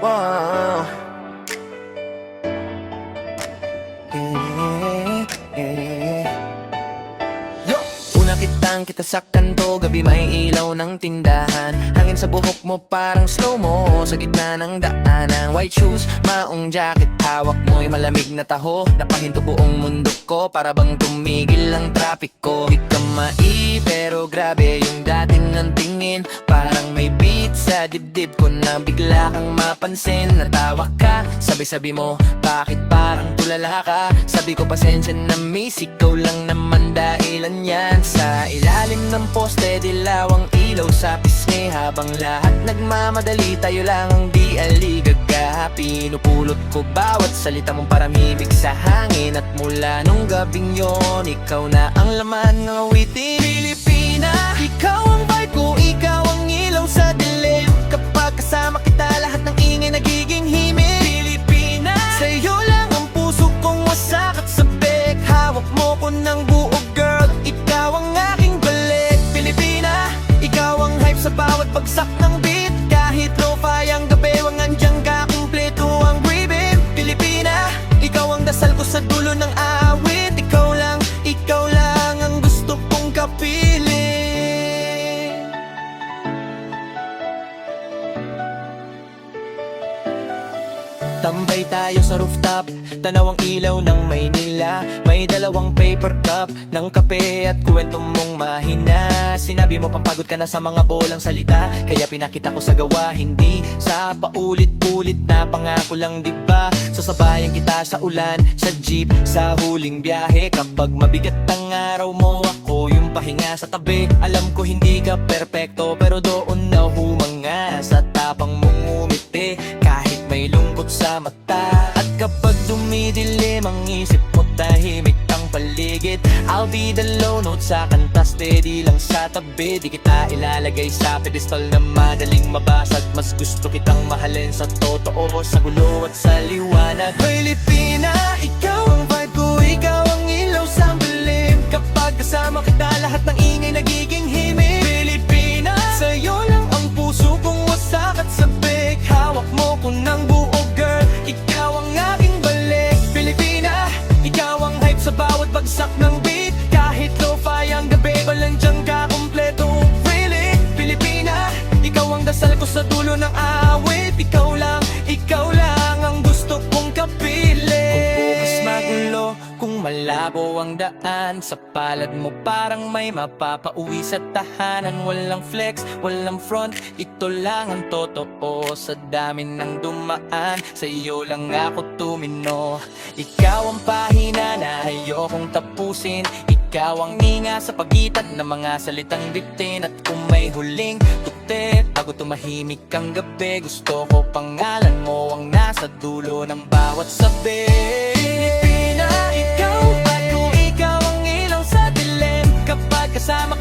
Wow. Yo! Una kita sa kanto, gabi may ilaw ng tindahan. Hangin sa buhok mo parang slow-mo sa gitna ng daanan. White shoes, maong jacket, hawak mo'y malamig na taho. Napahinto buong mundo ko, para bang tumigil ang trapiko. Di ka pero grabe yung dating ng tingin. Parang may beat sa dibdib ko na bigla kang mapansin. Natawa ka, sabi-sabi mo, bakit parang tulala ka? Sabi ko pasensya na miss, ikaw lang naman dahilan yan. Sa ilalim ng poste, dilaw ang ilaw sa pisngi. Habang lahat nagmamadali, tayo lang ang di aligaga. Pinupulot ko bawat salita mong paramimig sa hangin. At mula nung gabing yon, ikaw na ang laman ng awitin. Pilipina, ikaw ang vibe ko, ikaw ang ilaw sa dilim. Kapag kasama kita, lahat ng ingay nagiging himig. Pilipina, sa'yo lang ang puso kong wasak at sabik. Hawak mo ko ng buo, girl, ikaw ang aking balik. Pilipina, ikaw ang hype sa bawat bagsak ng beat. Kahit lo-fi ang gabi, wang andyan ka, kumpleto ang rhythm. Pilipina, ikaw ang dasal ko sa dulo ng awit. Ikaw lang ang gusto kong kapiling. Tambay tayo sa rooftop, tanaw ang ilaw ng Maynila. May dalawang paper cup ng kape at kwento mong mahina. Sinabi mo pampagod ka na sa mga bolang salita, kaya pinakita ko sa gawa, hindi sa paulit-ulit na pangako lang, diba? Sasabayan kita sa ulan, sa jeep, sa huling biyahe. Kapag mabigat ang araw mo, ako yung pahinga sa tabi. Alam ko hindi ka perpekto, pero doon na humanga sa tapang mong umiti. Kahit may lungkot sa mata, at kapag dumidilim ang isip mo, tahimik ang paligid. I'll be the low note sa kanta, steady lang sa tabi. Di kita ilalagay sa pedestal na madaling mabasag. Mas gusto kitang mahalin sa totoo, sa gulo at sa liwanag. Pilipina, ikaw ang vibe ko, ikaw ang ilaw sa dilim. Kapag kasama kita, lahat ng ingay nagiging himig. Pilipina, sa'yo lang ang puso kong wasak at sabik. Hawak mo ko ng buo, girl, ikaw ang aking balik. Pilipina, ikaw ang hype sa bawat bagsak ng beat. Kahit lo-fi ang gabi, walang dyan ka, kumpleto really. Pilipina, ikaw ang dasal ko sa dulo ng awit. Ikaw lang ang gusto kong kapili. Kung bukas magulo, kung malabo ang daan, sa palad mo parang may mapapauwi sa tahanan. Walang flex, walang front, ito lang ang totoo. Sa dami ng dumaan, sa iyo lang ako tumino. Ikaw ang pahina na ayokong tapusin. Ikaw ang ninga sa pagitan ng mga salitang bitin. At kung may huling tukte, bago tumahimik ang gabi, gusto ko pangalan mo ang nasa dulo ng bawat sabi. Pilipina, ikaw ang ilaw sa dilim. Kapag kasama